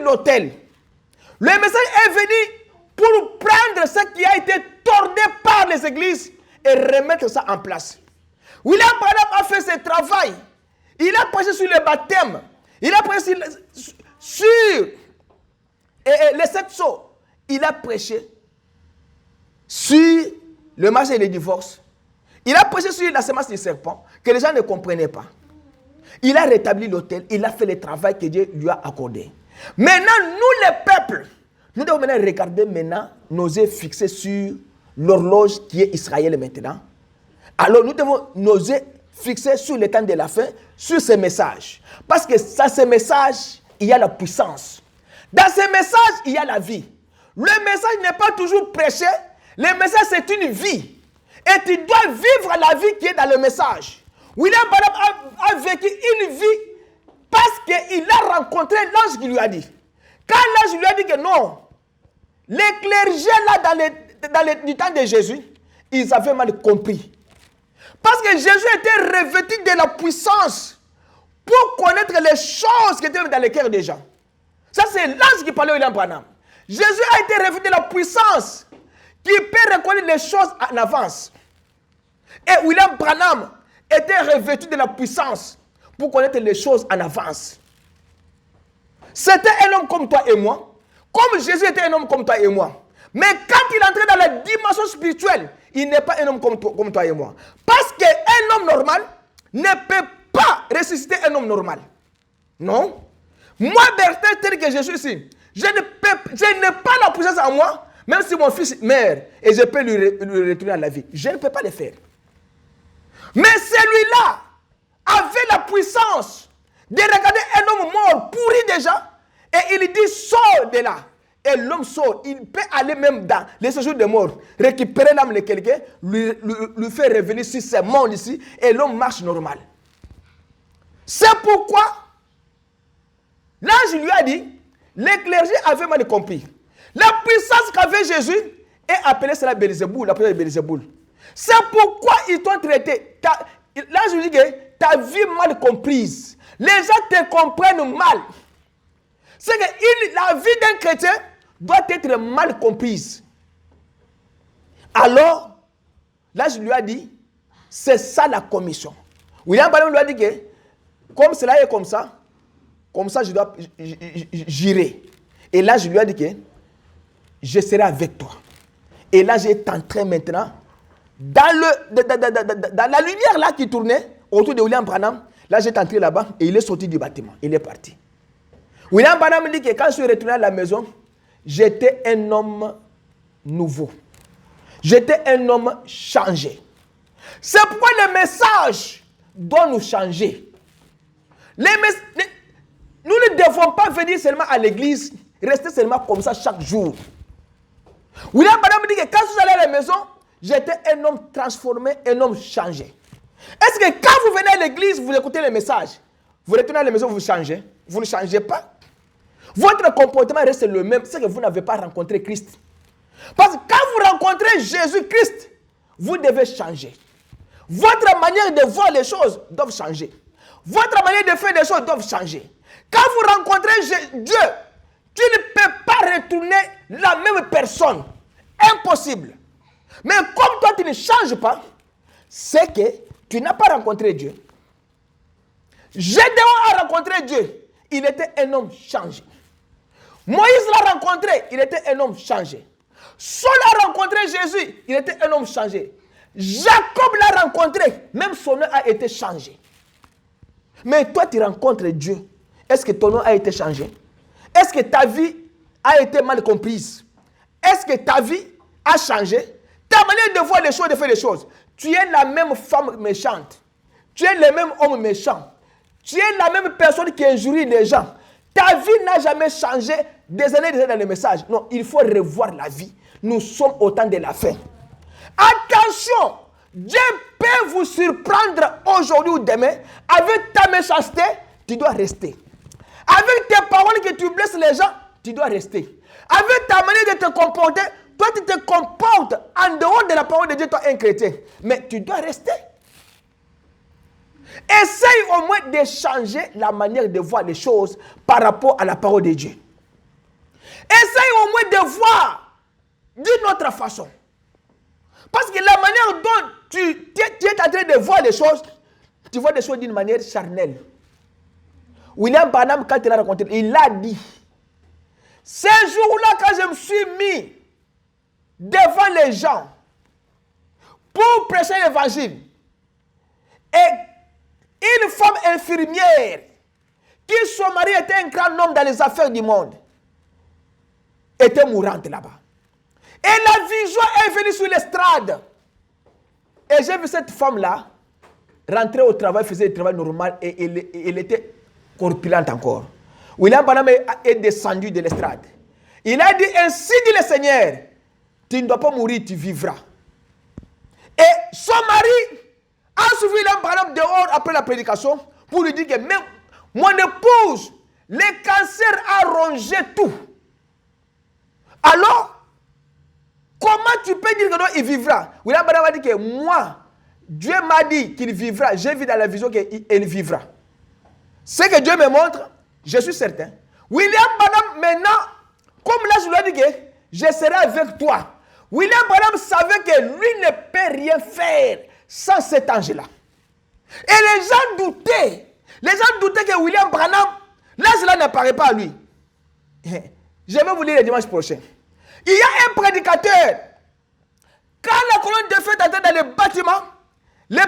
rétablir l'autel. Le message est venu pour prendre ce qui a été tordu par les églises et remettre ça en place. William Branham a fait ce travail. Il a prêché sur le baptême. Il a prêché sur les 7 sceaux. Il a prêché sur le mariage et le divorce. Il a prêché sur la semence du serpent que les gens ne comprenaient pas. Il a rétabli l'autel. Il a fait le travail que Dieu lui a accordé. Maintenant, nous les peuples, nous devons maintenant regarder nos yeux fixés sur l'horloge qui est Israël maintenant. Alors nous devons nos yeux fixés sur le temps de la fin, sur ces messages. Parce que dans ces messages, il y a la puissance. Dans ces messages, il y a la vie. Le message n'est pas toujours prêché. Le message, c'est une vie. Et tu dois vivre la vie qui est dans le message. William Branham a vécu une vie parce qu'il a rencontré l'ange qui lui a dit. Quand l'ange lui a dit que non, les clergés là du temps de Jésus, ils avaient mal compris. Parce que Jésus était revêtu de la puissance pour connaître les choses qui étaient dans les cœurs des gens. Ça, c'est l'ange qui parlait à William Branham. Jésus a été revêtu de la puissance qui peut reconnaître les choses en avance. Et William Branham était revêtu de la puissance pour connaître les choses en avance. C'était un homme comme toi et moi, comme Jésus était un homme comme toi et moi. Mais quand il entrait dans la dimension spirituelle, il n'est pas un homme comme toi et moi. Parce qu'un homme normal ne peut pas ressusciter un homme normal. Non. Moi, Bertrand, tel que je suis ici, je n'ai pas la puissance en moi, même si mon fils meurt et je peux lui retourner à la vie. Je ne peux pas le faire. Mais celui-là avait la puissance de regarder un homme mort, pourri déjà, et il dit, sors de là. Et l'homme sort, il peut aller même dans les séjours de mort, récupérer l'âme de quelqu'un, lui faire revenir sur ce monde ici, et l'homme marche normal. C'est pourquoi l'ange lui a dit, les clergés avaient mal compris. La puissance qu'avait Jésus est appelée cela Belzéboul, la puissance de Belzéboul. C'est pourquoi ils t'ont traité. L'ange lui dit que ta vie mal comprise. Les gens te comprennent mal. C'est que la vie d'un chrétien doit être mal comprise. Alors, là, je lui ai dit, c'est ça la commission. William Branham lui a dit que, comme cela est comme ça je dois gérer. Et là, je lui ai dit que, je serai avec toi. Et là, j'ai entré maintenant dans la lumière là qui tournait autour de William Branham. Là, j'ai entré là-bas et il est sorti du bâtiment. Il est parti. William Branham me dit que quand je suis retourné à la maison, j'étais un homme nouveau. J'étais un homme changé. C'est pourquoi le message doit nous changer. Nous ne devons pas venir seulement à l'église, rester seulement comme ça chaque jour. William Branham me dit que quand je suis allé à la maison, j'étais un homme transformé, un homme changé. Est-ce que quand vous venez à l'église, vous écoutez le message, vous retournez à la maison, vous changez? Vous ne changez pas. Votre comportement reste le même, c'est que vous n'avez pas rencontré Christ. Parce que quand vous rencontrez Jésus-Christ, vous devez changer. Votre manière de voir les choses doit changer. Votre manière de faire les choses doit changer. Quand vous rencontrez Dieu, tu ne peux pas retourner la même personne. Impossible. Mais comme toi, tu ne changes pas, c'est que tu n'as pas rencontré Dieu. Gédéon a rencontré Dieu. Il était un homme changé. Moïse l'a rencontré. Il était un homme changé. Saul a rencontré Jésus. Il était un homme changé. Jacob l'a rencontré. Même son nom a été changé. Mais toi, tu rencontres Dieu. Est-ce que ton nom a été changé? Est-ce que ta vie a été mal comprise? Est-ce que ta vie a changé? Ta manière de voir les choses, de faire les choses. Tu es la même femme méchante. Tu es le même homme méchant. Tu es la même personne qui injurie les gens. Ta vie n'a jamais changé des années dans le message. Non, il faut revoir la vie. Nous sommes au temps de la fin. Attention, Dieu peut vous surprendre aujourd'hui ou demain. Avec ta méchanceté, tu dois rester. Avec tes paroles que tu blesses les gens, tu dois rester. Avec ta manière de te comporter, toi tu te comportes en dehors de la parole de Dieu, toi un chrétien. Mais tu dois rester. Essaye au moins de changer la manière de voir les choses par rapport à la parole de Dieu. Essaye au moins de voir d'une autre façon. Parce que la manière dont tu es en train de voir les choses, tu vois des choses d'une manière charnelle. William Branham, quand il a raconté, il a dit, ce jour-là, quand je me suis mis devant les gens pour prêcher l'évangile, et une femme infirmière, qui son mari était un grand homme dans les affaires du monde, était mourante là-bas. Et la vision est venue sur l'estrade. Et j'ai vu cette femme-là rentrer au travail, faisait le travail normal et elle était corpulente encore. William Branham est descendu de l'estrade. Il a dit, ainsi dit le Seigneur, tu ne dois pas mourir, tu vivras. Et son mari a suivi William Branham dehors après la prédication pour lui dire que même mon épouse, le cancer a rongé tout. Alors, comment tu peux dire que non, il vivra? William Branham a dit que moi, Dieu m'a dit qu'il vivra. J'ai vu dans la vision qu'il vivra. Ce que Dieu me montre, je suis certain. William Branham, maintenant, comme là, je lui ai dit que je serai avec toi. William Branham savait que lui ne peut rien faire sans cet ange-là. Et les gens doutaient. Les gens doutaient que William Branham, l'ange-là n'apparaît pas à lui. Je vais vous lire le dimanche prochain. Il y a un prédicateur. Quand la colonne de feu était dans le bâtiment, un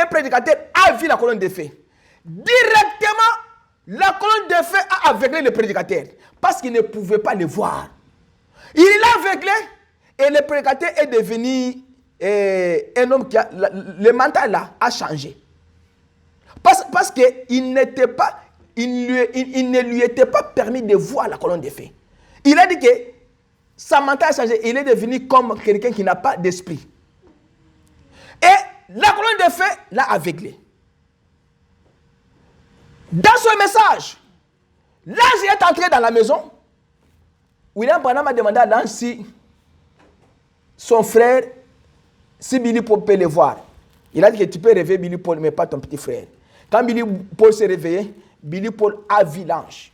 prédicateur a vu la colonne de feu. Directement, la colonne de feu a aveuglé le prédicateur parce qu'il ne pouvait pas le voir. Il l'a aveuglé et le prédicateur est devenu un homme qui a le mental là a changé. Parce qu'il n'était pas, il ne lui était pas permis de voir la colonne de feu. Il a dit que sa mental a changé. Il est devenu comme quelqu'un qui n'a pas d'esprit. Et la colonne de feu l'a aveuglé. Dans ce message, l'ange est entré dans la maison. William Branham a demandé à l'ange si son frère, si Billy Paul peut le voir. Il a dit que tu peux réveiller Billy Paul, mais pas ton petit frère. Quand Billy Paul s'est réveillé, Billy Paul a vu l'ange.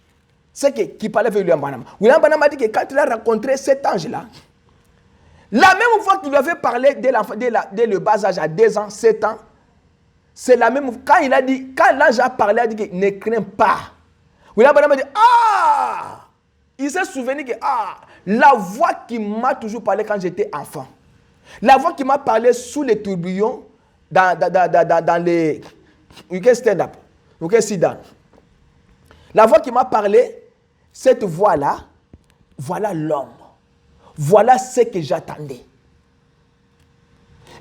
C'est qui parlait avec William Branham. William Branham a dit que quand il a rencontré cet ange-là, la même fois qu'il lui avait parlé dès le bas âge, à 2 ans, 7 ans, c'est la même. Quand l'ange a parlé, il a dit que ne crains pas. William Branham a dit, il s'est souvenu que, la voix qui m'a toujours parlé quand j'étais enfant, la voix qui m'a parlé sous les tourbillons, dans les, you can stand up, you can sit down. La voix qui m'a parlé, cette voix-là, voilà l'homme. Voilà ce que j'attendais.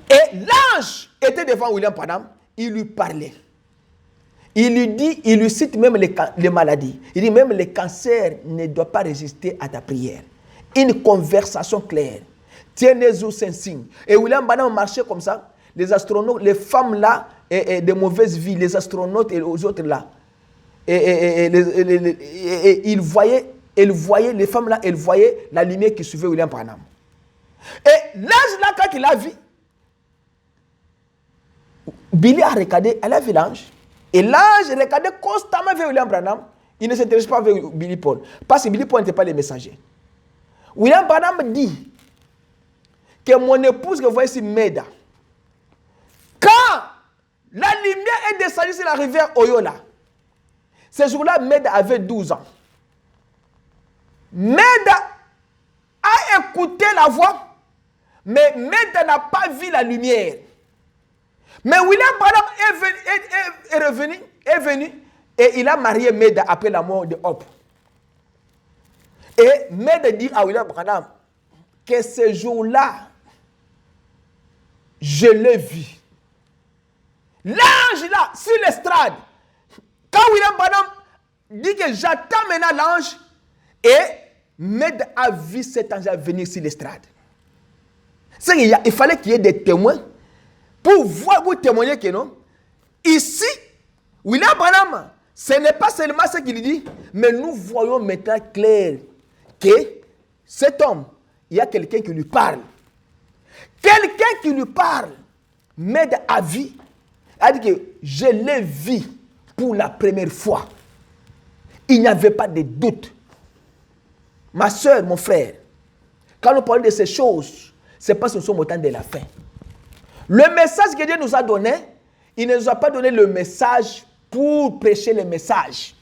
Et l'ange était devant William Branham, il lui parlait. Il lui cite même les maladies. Il dit même le cancer ne doit pas résister à ta prière. Une conversation claire. Tiens-les un signe. Et William Branham marchait comme ça. Les astronautes, les femmes là, et de mauvaise vie, les astronautes et les autres là. Et il voyait, les femmes là, elles voyaient la lumière qui suivait William Branham. Et l'ange là, quand il a vu, Billy a regardé, elle a vu l'ange. Et l'ange regardait constamment vers William Branham. Il ne s'intéresse pas vers Billy Paul. Parce que Billy Paul n'était pas le messager. William Branham dit que mon épouse que vous voyez ici, Meda, quand la lumière est descendue sur la rivière Oyola, ce jour-là, Meda avait 12 ans. Meda a écouté la voix, mais Meda n'a pas vu la lumière. Mais William Branham est venu et il a marié Meda après la mort de Hope. Et Meda dit à William Branham que ce jour-là, je l'ai vu. L'ange là, sur l'estrade. Quand William Branham dit que j'attends maintenant l'ange, et Meda a vu cet ange venir sur l'estrade. Il fallait qu'il y ait des témoins pour voir, vous témoigner que non. Ici, William Branham, ce n'est pas seulement ce qu'il dit, mais nous voyons maintenant clair que cet homme, il y a quelqu'un qui lui parle. Quelqu'un qui lui parle m'aide à vie. A dit que je l'ai vu pour la première fois. Il n'y avait pas de doute. ma soeur, mon frère, quand nous parlons de ces choses, c'est parce que nous sommes au temps de la fin. Le message que Dieu nous a donné, il ne nous a pas donné le message pour prêcher le message.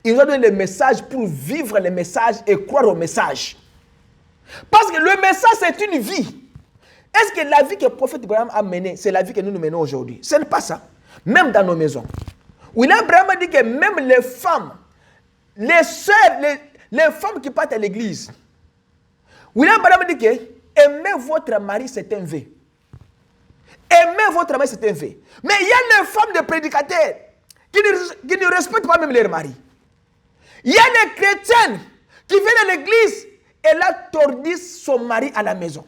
Il nous a donné le message pour vivre le message et croire au message. Parce que le message, c'est une vie. Est-ce que la vie que le prophète Abraham a menée, c'est la vie que nous menons aujourd'hui? Ce n'est pas ça. Même dans nos maisons. William Branham a dit que même les femmes, les sœurs, les femmes qui partent à l'église, William Branham dit que aimer votre mari, c'est un vœu. Aimer votre mari, c'est un vœu. Mais il y a les femmes de prédicateurs qui ne respectent pas même leur mari. Il y a des chrétiennes qui viennent à l'église et là tordissent son mari à la maison.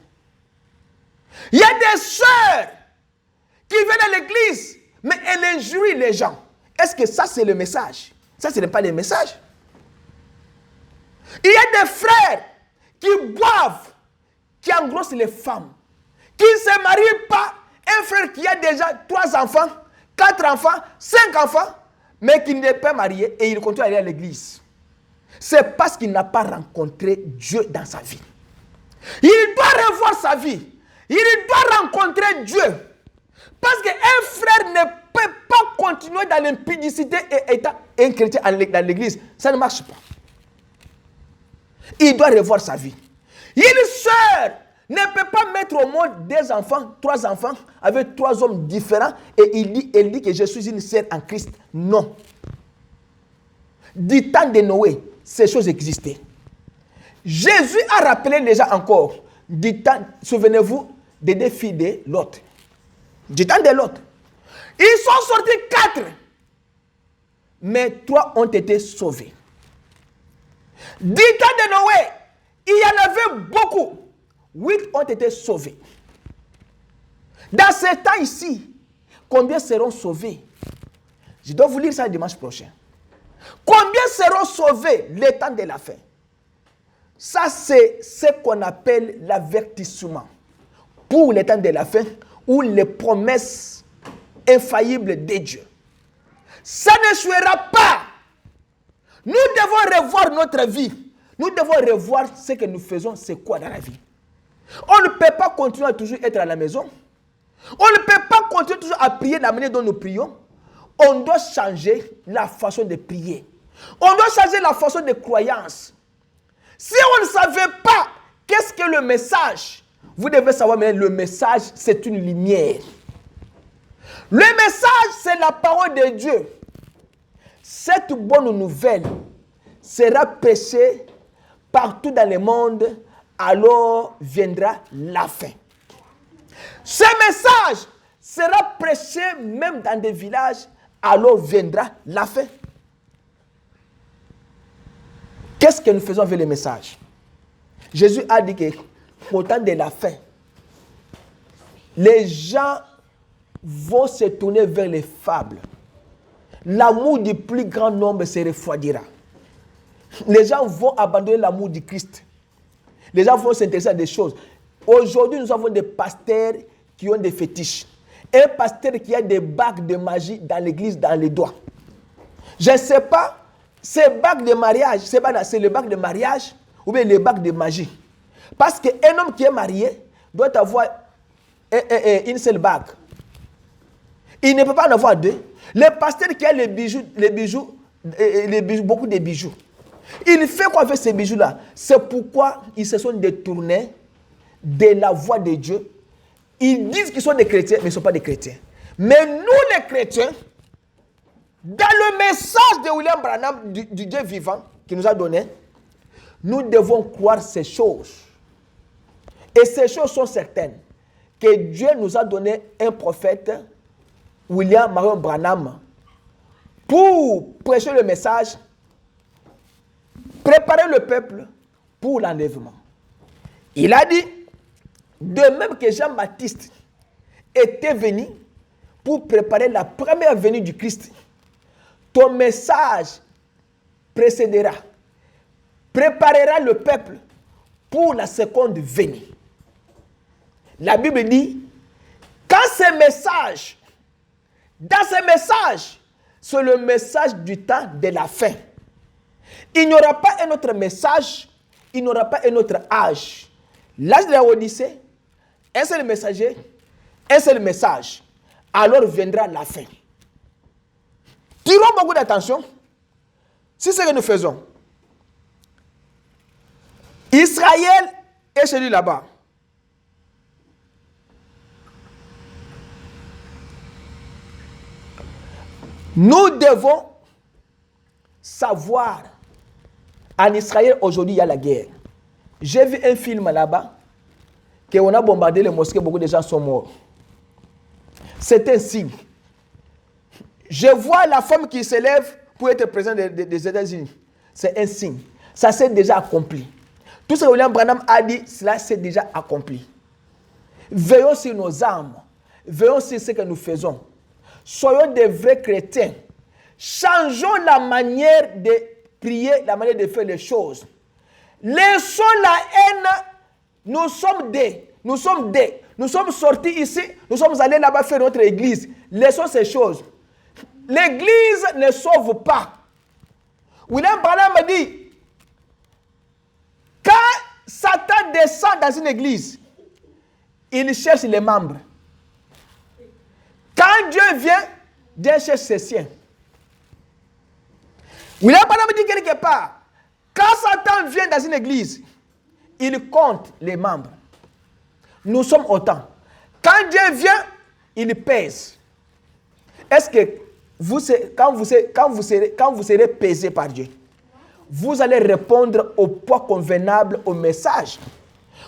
Il y a des sœurs qui viennent à l'église, mais elles injurient les gens. Est-ce que ça, c'est le message? Ça, ce n'est pas le message. Il y a des frères qui boivent, qui engrossent les femmes, qui ne se marient pas. Un frère qui a déjà 3 enfants, 4 enfants, 5 enfants, mais qui n'est pas marié et il continue à aller à l'église. C'est parce qu'il n'a pas rencontré Dieu dans sa vie. Il doit revoir sa vie. Il doit rencontrer Dieu. Parce qu'un frère ne peut pas continuer dans l'impudicité et être un chrétien dans l'église. Ça ne marche pas. Il doit revoir sa vie. Une sœur ne peut pas mettre au monde 2 enfants, 3 enfants, avec 3 hommes différents, et elle dit que je suis une sœur en Christ. Non. Du temps de Noé, ces choses existaient. Jésus a rappelé les gens encore, du temps, souvenez-vous, des 2 filles de Lot. Du temps de Lot. Ils sont sortis 4, mais 3 ont été sauvés. Du temps de Noé, il y en avait beaucoup. 8 ont été sauvés. Dans ce temps ici, combien seront sauvés? Je dois vous lire ça le dimanche prochain. Combien seront sauvés le temps de la fin? Ça, c'est ce qu'on appelle l'avertissement pour le temps de la fin ou les promesses infaillibles de Dieu. Ça ne suivra pas. Nous devons revoir notre vie. Nous devons revoir ce que nous faisons, c'est quoi dans la vie. On ne peut pas continuer à toujours être à la maison. On ne peut pas continuer toujours à prier de la manière dont nous prions. On doit changer la façon de prier. On doit changer la façon de croyance. Si on ne savait pas qu'est-ce que le message, vous devez savoir, mais le message, c'est une lumière. Le message, c'est la parole de Dieu. Cette bonne nouvelle sera prêchée partout dans le monde, alors viendra la fin. Ce message sera prêché même dans des villages, alors viendra la fin. Qu'est-ce que nous faisons avec le message? Jésus a dit qu'au temps de la fin, les gens vont se tourner vers les fables. L'amour du plus grand nombre se refroidira. Les gens vont abandonner l'amour du Christ. Les gens vont s'intéresser à des choses. Aujourd'hui, nous avons des pasteurs qui ont des fétiches. Un pasteur qui a des bagues de magie dans l'église, dans les doigts. Je ne sais pas, ces bagues de mariage, c'est les bagues de mariage ou bien les bagues de magie. Parce qu'un homme qui est marié doit avoir une seule bague. Il ne peut pas en avoir 2. Le pasteur qui a les bijoux, beaucoup de bijoux. Il fait quoi avec ces bijoux-là? C'est pourquoi ils se sont détournés de la voie de Dieu. Ils disent qu'ils sont des chrétiens, mais ils ne sont pas des chrétiens. Mais nous, les chrétiens, dans le message de William Branham, du Dieu vivant, qu'il nous a donné, nous devons croire ces choses. Et ces choses sont certaines. Que Dieu nous a donné un prophète, William Marion Branham, pour prêcher le message, préparer le peuple pour l'enlèvement. Il a dit, de même que Jean-Baptiste était venu pour préparer la première venue du Christ, ton message précédera, préparera le peuple pour la seconde venue. La Bible dit, quand ce message, dans ce message, c'est le message du temps de la fin. Il n'y aura pas un autre message, il n'y aura pas un autre âge. L'âge de la Odyssée, un seul messager, un seul message. Alors viendra la fin. Tirons beaucoup d'attention. C'est ce que nous faisons. Israël est chez lui là-bas. Nous devons savoir, en Israël aujourd'hui, il y a la guerre. J'ai vu un film là-bas, qu'on a bombardé les mosquées, beaucoup de gens sont morts. C'est un signe. Je vois la femme qui s'élève pour être président des États-Unis. C'est un signe. Ça s'est déjà accompli. Tout ce que William Branham a dit, cela s'est déjà accompli. Veillons sur nos âmes. Veillons sur ce que nous faisons. Soyons des vrais chrétiens. Changeons la manière de prier, la manière de faire les choses. Laissons la haine. Nous sommes sortis ici. Nous sommes allés là-bas faire notre église. Laissons ces choses. L'église ne sauve pas. William Branham me dit, quand Satan descend dans une église, il cherche les membres. Quand Dieu vient, Dieu cherche ses siens. William Branham me dit quelque part, quand Satan vient dans une église, il compte les membres. Nous sommes autant. Quand Dieu vient, il pèse. Est-ce que quand vous serez pesé par Dieu, vous allez répondre au poids convenable au message,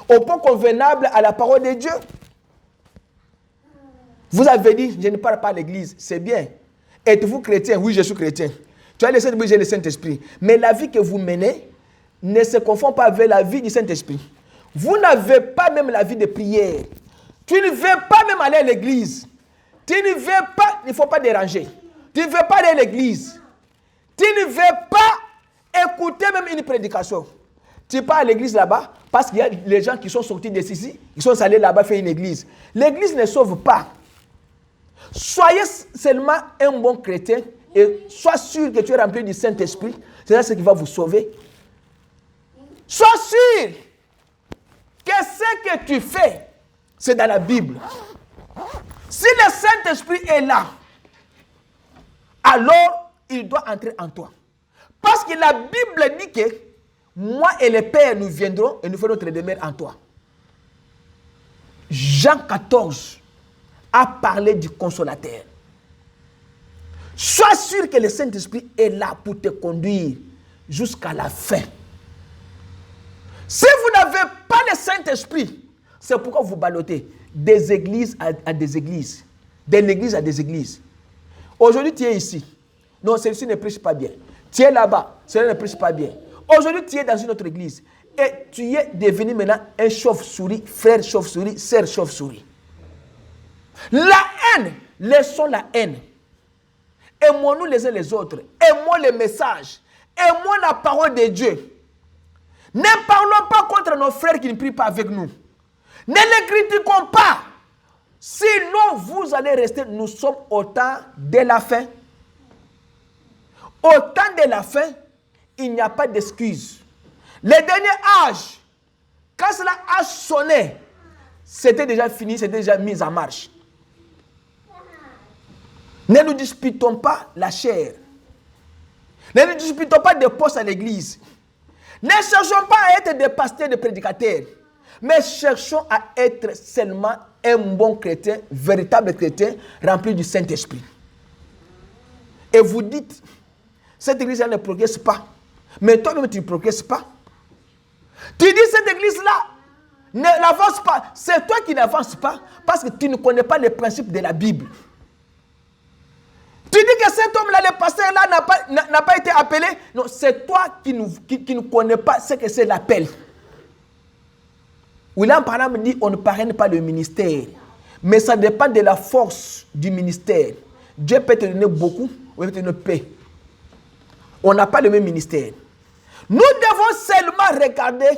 au poids convenable à la parole de Dieu? Vous avez dit, je ne parle pas à l'église, c'est bien. Êtes-vous chrétien? Oui, je suis chrétien. Tu as le Saint-Esprit, j'ai le Saint-Esprit. Mais la vie que vous menez ne se confond pas avec la vie du Saint-Esprit. Vous n'avez pas même la vie de prière. Tu ne veux pas même aller à l'église. Tu ne veux pas, il ne faut pas déranger. Tu ne veux pas aller à l'église. Tu ne veux pas écouter même une prédication. Tu pars à l'église là-bas parce qu'il y a les gens qui sont sortis de ici, ils sont allés là-bas faire une église. L'église ne sauve pas. Soyez seulement un bon chrétien et sois sûr que tu es rempli du Saint-Esprit. C'est ça ce qui va vous sauver. Sois sûr que ce que tu fais, c'est dans la Bible. Si le Saint-Esprit est là, alors il doit entrer en toi. Parce que la Bible dit que moi et le Père, nous viendrons et nous ferons notre demeure en toi. Jean 14 a parlé du consolateur. Sois sûr que le Saint-Esprit est là pour te conduire jusqu'à la fin. Si vous n'avez pas le Saint-Esprit, c'est pourquoi vous ballottez des églises à des églises, de l'église à des églises. Aujourd'hui, tu es ici. Non, celui-ci ne prêche pas bien. Tu es là-bas, celui-là ne prêche pas bien. Aujourd'hui, tu es dans une autre église. Et tu es devenu maintenant un chauve-souris, frère chauve-souris, sœur chauve-souris. La haine, laissons la haine. Aimons-nous les uns les autres. Aimons les messages. Aimons la parole de Dieu. Ne parlons pas contre nos frères qui ne prient pas avec nous. Ne les critiquons pas. Sinon, vous allez rester, nous sommes au temps de la fin. Au temps de la fin, il n'y a pas d'excuse. Le dernier âge, quand cela a sonné, c'était déjà fini, c'était déjà mis en marche. Ne nous disputons pas la chair. Ne nous disputons pas des postes à l'église. Ne cherchons pas à être des pasteurs, des prédicateurs. Mais cherchons à être seulement un bon chrétien, véritable chrétien, rempli du Saint-Esprit. Et vous dites, cette église ne progresse pas. Mais toi-même, tu ne progresses pas. Tu dis, cette église-là n'avance pas. C'est toi qui n'avances pas parce que tu ne connais pas les principes de la Bible. Tu dis que cet homme-là, le pasteur-là, n'a pas été appelé. Non, c'est toi qui ne connais pas ce que c'est l'appel. William Branham dit, on ne parraine pas le ministère. Mais ça dépend de la force du ministère. Dieu peut te donner beaucoup, ou peut te donner peu. On n'a pas le même ministère. Nous devons seulement regarder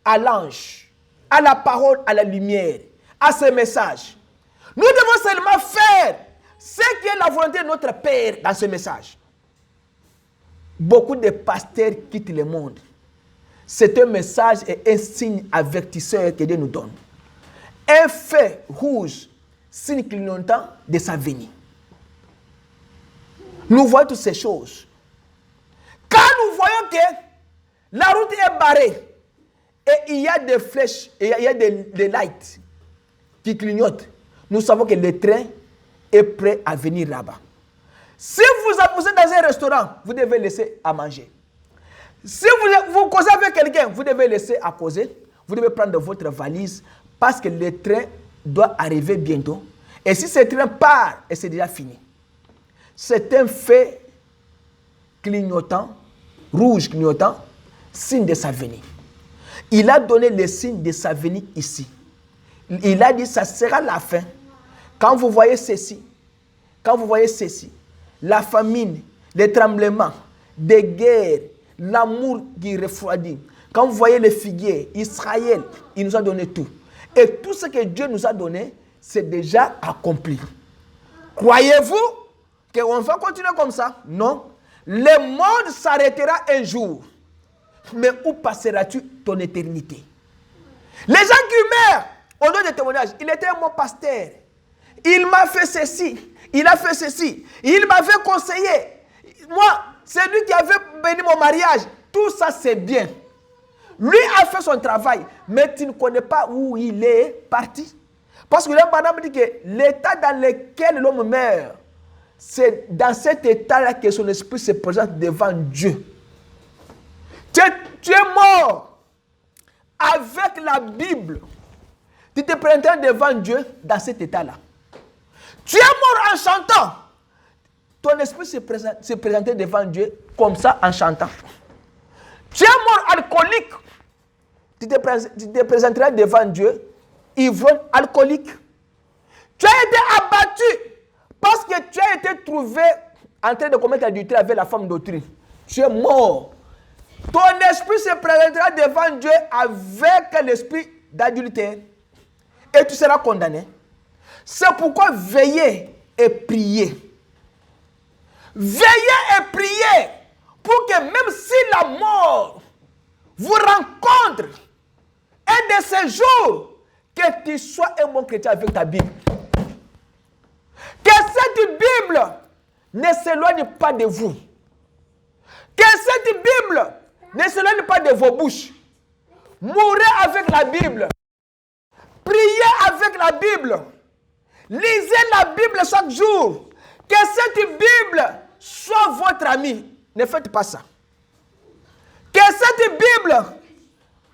à l'ange, à la parole, à la lumière, à ce message. Nous devons seulement faire ce qui est la volonté de notre Père dans ce message. Beaucoup de pasteurs quittent le monde. C'est un message et un signe avertisseur que Dieu nous donne. Un feu rouge, signe clignotant de sa venue. Nous voyons toutes ces choses. Quand nous voyons que la route est barrée et il y a des flèches, et il y a des lights qui clignotent, nous savons que le train est prêt à venir là-bas. Si vous êtes dans un restaurant, vous devez laisser à manger. Si vous causez avec quelqu'un, vous devez laisser à causer. Vous devez prendre votre valise parce que le train doit arriver bientôt. Et si ce train part, et c'est déjà fini. C'est un fait clignotant, rouge clignotant, signe de sa venue. Il a donné le signe de sa venue ici. Il a dit, ça sera la fin. Quand vous voyez ceci, la famine, les tremblements, des guerres, l'amour qui refroidit. Quand vous voyez les figuiers, Israël, il nous a donné tout. Et tout ce que Dieu nous a donné, c'est déjà accompli. Croyez-vous qu'on va continuer comme ça? Non. Le monde s'arrêtera un jour. Mais où passeras-tu ton éternité? Les gens qui meurent, au nom de témoignage, il était mon pasteur. Il m'a fait ceci. Il a fait ceci. Il m'avait conseillé. Moi, c'est lui qui avait béni mon mariage. Tout ça, c'est bien. Lui a fait son travail, mais tu ne connais pas où il est parti. Parce que là, madame dit que l'état dans lequel l'homme meurt, c'est dans cet état-là que son esprit se présente devant Dieu. Tu es mort avec la Bible. Tu te présenteras devant Dieu dans cet état-là. Tu es mort en chantant. Ton esprit se présentait devant Dieu comme ça en chantant. Tu es mort alcoolique. Tu te présenteras devant Dieu ivrogne alcoolique. Tu as été abattu parce que tu as été trouvé en train de commettre l'adultère avec la femme d'autrui. Tu es mort. Ton esprit se présentera devant Dieu avec l'esprit d'adultère et tu seras condamné. C'est pourquoi veillez et priez. Veillez et priez pour que même si la mort vous rencontre un de ces jours, que tu sois un bon chrétien avec ta Bible. Que cette Bible ne s'éloigne pas de vous. Que cette Bible ne s'éloigne pas de vos bouches. Mourez avec la Bible. Priez avec la Bible. Lisez la Bible chaque jour. Que cette Bible soit votre ami. Ne faites pas ça. Que cette Bible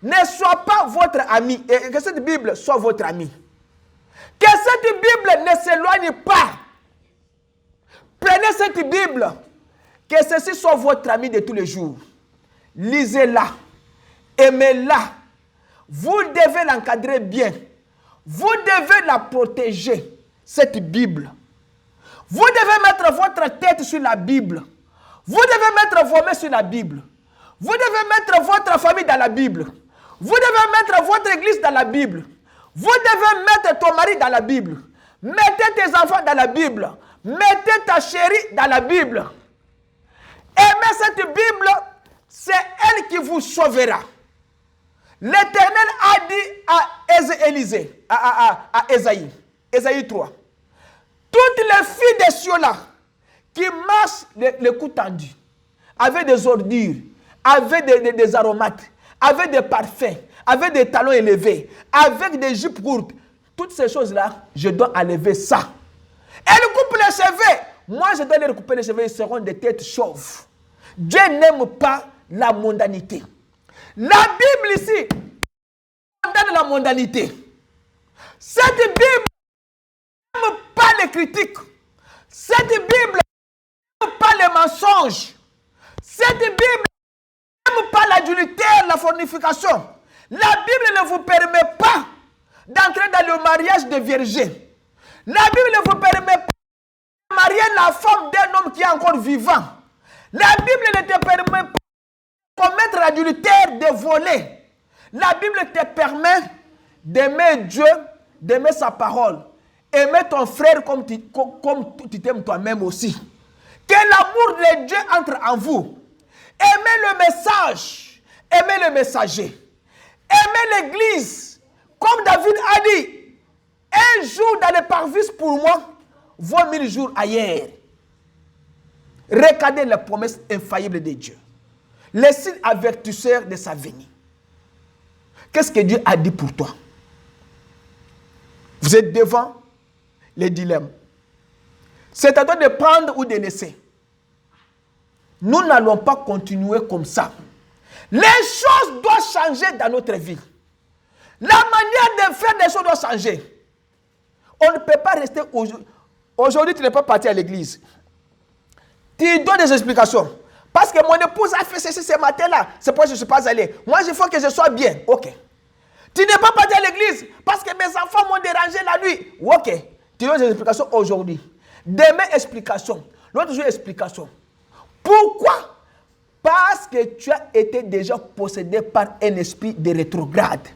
ne soit pas votre ami. Et que cette Bible soit votre ami. Que cette Bible ne s'éloigne pas. Prenez cette Bible. Que ceci soit votre ami de tous les jours. Lisez-la. Aimez-la. Vous devez l'encadrer bien. Vous devez la protéger, cette Bible. Vous devez mettre votre tête sur la Bible. Vous devez mettre vos mains sur la Bible. Vous devez mettre votre famille dans la Bible. Vous devez mettre votre église dans la Bible. Vous devez mettre ton mari dans la Bible. Mettez tes enfants dans la Bible. Mettez ta chérie dans la Bible. Aimez cette Bible, c'est elle qui vous sauvera. L'Éternel a dit à Ésaïe, Ésaïe 3, toutes les filles des cieux-là qui marchent le cou tendu, avec des ordures, avec des aromates, avec des parfums, avec des talons élevés, avec des jupes courtes, toutes ces choses-là, je dois enlever ça. Elle coupe les cheveux. Moi, je dois leur couper les cheveux, ils seront des têtes chauves. Dieu n'aime pas la mondanité. La Bible ici condamne la mondanité. Cette Bible n'aime pas les critiques. Cette Bible n'aime pas les mensonges. Cette Bible n'aime pas l'adultère, la fornication. La Bible ne vous permet pas d'entrer dans le mariage de vierges. La Bible ne vous permet pas de marier la femme d'un homme qui est encore vivant. La Bible ne te permet pas de commettre l'adultère, de voler. La Bible te permet d'aimer Dieu, d'aimer sa parole. Aimer ton frère comme tu t'aimes toi-même aussi. Que l'amour de Dieu entre en vous. Aimez le message. Aimez le messager. Aimez l'église. Comme David a dit, un jour dans le parvis pour moi, vaut 1000 jours ailleurs. Regardez la promesse infaillible de Dieu. Les signes avertisseurs de sa venue. Qu'est-ce que Dieu a dit pour toi? Vous êtes devant les dilemmes. C'est à toi de prendre ou de laisser. Nous n'allons pas continuer comme ça. Les choses doivent changer dans notre vie. La manière de faire des choses doit changer. On ne peut pas rester aujourd'hui. Aujourd'hui, tu n'es pas parti à l'église. Tu donnes des explications. Parce que mon épouse a fait ceci ce matin-là. C'est pourquoi je ne suis pas allé. Moi, il faut que je sois bien. Ok. Tu n'es pas parti à l'église parce que mes enfants m'ont dérangé la nuit. Ok. Tu donnes des explications aujourd'hui. Demain, explication. L'autre jour, explication. Pourquoi? Parce que tu as été déjà possédé par un esprit de rétrograde.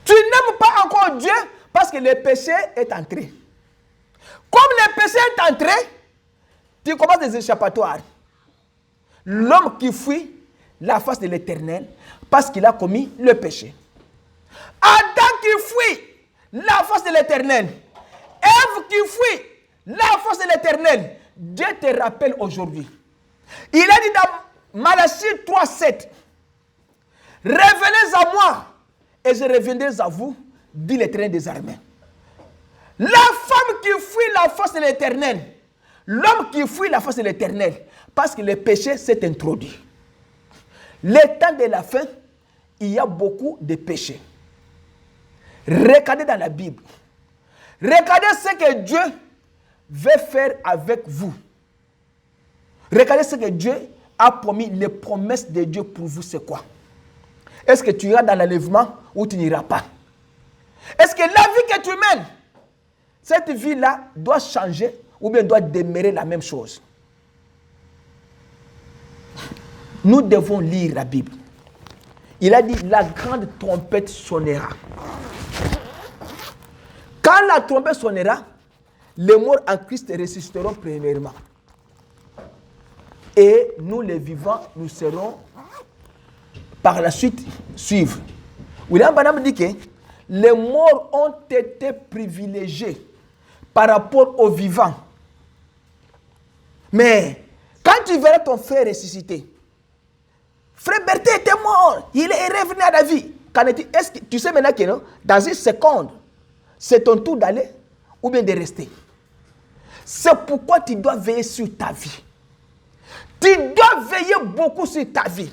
Tu n'aimes pas encore Dieu parce que le péché est entré. Comme le péché est entré, tu commences des échappatoires. L'homme qui fuit la face de l'Éternel parce qu'il a commis le péché. Adam qui fuit la face de l'Éternel. Ève qui fuit la face de l'Éternel. Dieu te rappelle aujourd'hui. Il a dit dans Malachie 3:7, revenez à moi et je reviendrai à vous, dit l'Éternel des armées. La femme qui fuit la face de l'Éternel, l'homme qui fuit la face de l'Éternel, parce que le péché s'est introduit. Le temps de la fin, il y a beaucoup de péchés. Regardez dans la Bible. Regardez ce que Dieu veut faire avec vous. Regardez ce que Dieu a promis. Les promesses de Dieu pour vous, c'est quoi? Est-ce que tu iras dans l'enlèvement ou tu n'iras pas? Est-ce que la vie que tu mènes, cette vie-là doit changer ou bien doit demeurer la même chose? Nous devons lire la Bible. Il a dit, la grande trompette sonnera. Quand la trompette sonnera, les morts en Christ ressusciteront premièrement. Et nous, les vivants, nous serons par la suite suivre. William Branham dit que les morts ont été privilégiés par rapport aux vivants. Mais quand tu verras ton frère ressusciter, frère Berthe était mort, il est revenu à la vie. Est-ce que tu sais maintenant que non, dans une seconde, c'est ton tour d'aller ou bien de rester. C'est pourquoi tu dois veiller sur ta vie. Tu dois veiller beaucoup sur ta vie.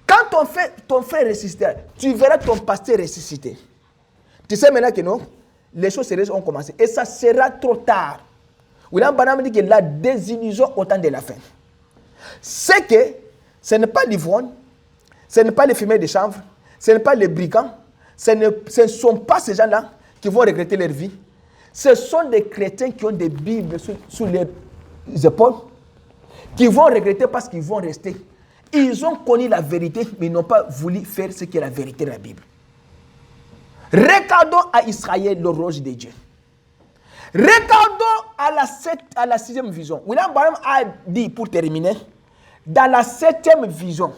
Quand ton frère ressuscitera, tu verras ton pasteur ressusciter. Tu sais maintenant que non, les choses sérieuses ont commencé. Et ça sera trop tard. William Branham dit que la désillusion au temps de la fin. C'est que ce n'est pas l'ivrogne, ce n'est pas les fumeurs de chanvre, ce n'est pas les brigands, ce ne sont pas ces gens-là qui vont regretter leur vie. Ce sont des chrétiens qui ont des Bibles sous les épaules, qui vont regretter parce qu'ils vont rester. Ils ont connu la vérité, mais ils n'ont pas voulu faire ce qui est la vérité de la Bible. Regardons à Israël l'horloge de Dieu. Regardons à la 6e vision. William Branham a dit, pour terminer, dans la 7e vision,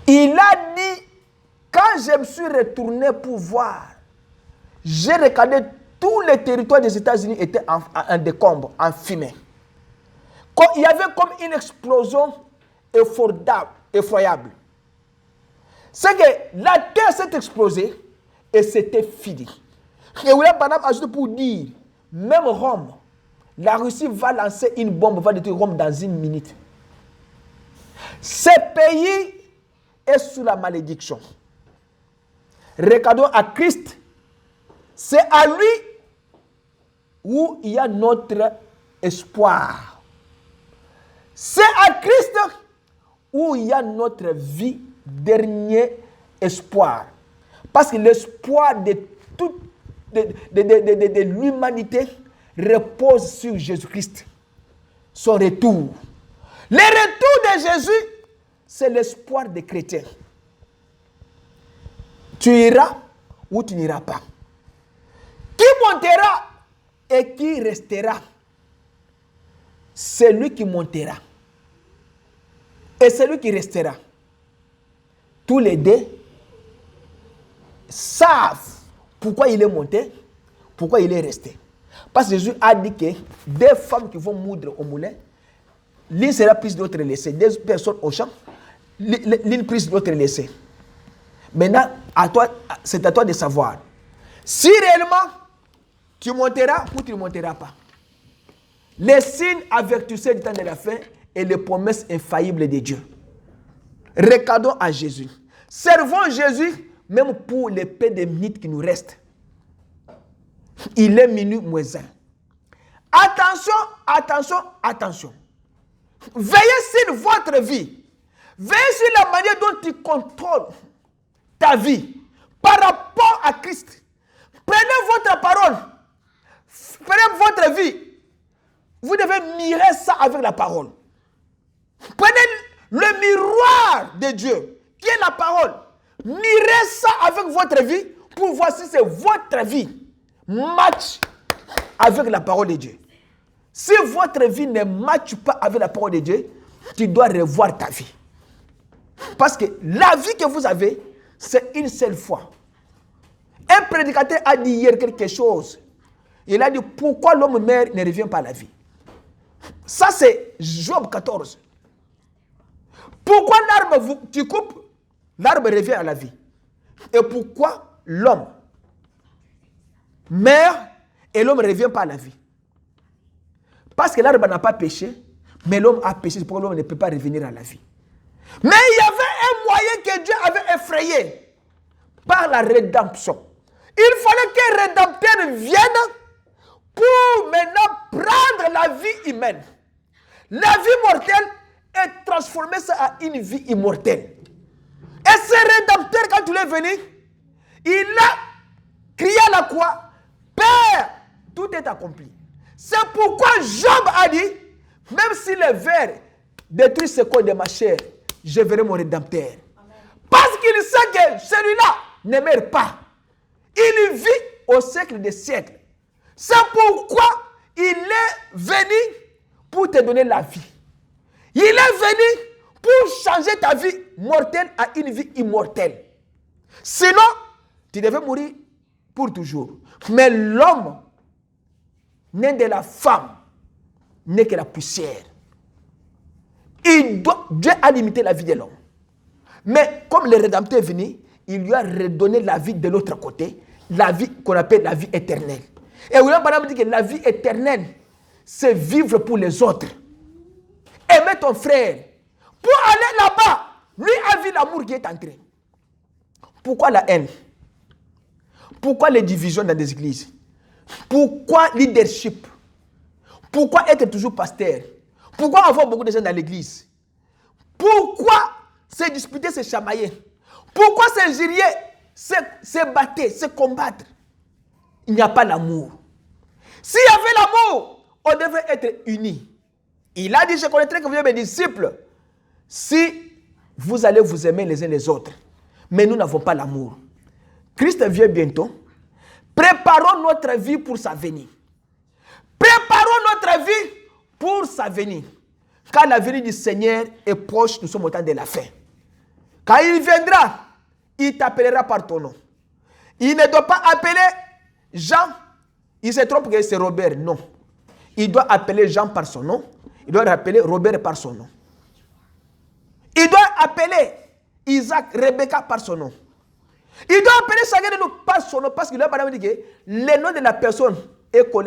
il a dit, quand je me suis retourné pour voir, j'ai regardé tous les territoires des États-Unis étaient en décombre, en fumée. Il y avait comme une explosion effroyable. C'est que la terre s'est explosée et c'était fini. Et William Branham ajoute pour dire, même Rome, la Russie va lancer une bombe, va détruire Rome dans une minute. Ce pays est sous la malédiction. Regardons à Christ. C'est à lui où il y a notre espoir. C'est à Christ où il y a notre vie, dernier espoir. Parce que l'espoir de l'humanité repose sur Jésus-Christ. Son retour. Le retour de Jésus, c'est l'espoir des chrétiens. Tu iras ou tu n'iras pas. Qui montera et qui restera? C'est lui qui montera. et celui qui restera. Tous les deux savent pourquoi il est monté, pourquoi il est resté. Parce que Jésus a dit que des femmes qui vont moudre au moulin, l'une sera prise, l'autre laissée. Deux personnes au champ, l'une prise, l'autre laissée. Maintenant, c'est à toi de savoir si réellement tu monteras ou tu ne monteras pas. Les signes avertisseurs du temps de la fin et les promesses infaillibles de Dieu. Regardons à Jésus. Servons Jésus même pour les peu de minutes qui nous restent. Il est minuit moins 1. Attention, attention, attention. Veillez sur votre vie. Veillez sur la manière dont tu contrôles ta vie par rapport à Christ. Prenez votre parole. Prenez votre vie. Vous devez mirer ça avec la parole. Prenez le miroir de Dieu, qui est la parole. Mirez ça avec votre vie pour voir si c'est votre vie match avec la parole de Dieu. Si votre vie ne matche pas avec la parole de Dieu, tu dois revoir ta vie. Parce que la vie que vous avez, c'est une seule fois. Un prédicateur a dit hier quelque chose. Il a dit pourquoi l'homme meurt ne revient pas à la vie. Ça c'est Job 14. Pourquoi l'arbre tu coupes, l'arbre revient à la vie. Et pourquoi l'homme meurt et l'homme ne revient pas à la vie. Parce que l'arbre n'a pas péché, mais l'homme a péché, c'est pourquoi l'homme ne peut pas revenir à la vie. Mais il y avait un moyen que Dieu avait effrayé par la rédemption. Il fallait qu'un rédempteur vienne pour maintenant prendre la vie humaine. La vie mortelle est transformée en une vie immortelle. Et ce rédempteur, quand il est venu, il a crié à la croix, Père, tout est accompli. C'est pourquoi Job a dit, même si les vers détruisent ce corps de ma chair, je verrai mon rédempteur. Amen. Parce qu'il sait que celui-là ne meurt pas. Il vit au siècle des siècles. C'est pourquoi il est venu pour te donner la vie. Il est venu pour changer ta vie mortelle à une vie immortelle. Sinon, tu devais mourir pour toujours. Mais l'homme, né de la femme, n'est que la poussière. Dieu a limité la vie de l'homme. Mais comme le Rédempteur est venu, il lui a redonné la vie de l'autre côté, la vie qu'on appelle la vie éternelle. Et William Branham dit que la vie éternelle, c'est vivre pour les autres. Aimer ton frère. Pour aller là-bas, lui a vu l'amour qui est entré. Pourquoi la haine? Pourquoi les divisions dans des églises? Pourquoi leadership? Pourquoi être toujours pasteur? Pourquoi avoir beaucoup de gens dans l'église? Pourquoi se disputer, se chamailler? Pourquoi s'injurier, se battre, se combattre? Il n'y a pas l'amour. S'il y avait l'amour, on devrait être unis. Il a dit, je connaîtrai que vous êtes mes disciples si vous allez vous aimer les uns les autres. Mais nous n'avons pas l'amour. Christ vient bientôt. Préparons notre vie pour sa venue. Préparons notre vie pour sa venue. Quand la venue du Seigneur est proche, nous sommes au temps de la fin. Quand il viendra, il t'appellera par ton nom. Il ne doit pas appeler Jean. Il se trompe que c'est Robert. Non. Il doit appeler Jean par son nom. Il doit appeler Robert par son nom. Il doit appeler Isaac, Rebecca par son nom. Il doit appeler chacun de nous par son nom parce qu'il a dit que le nom de la personne est collé à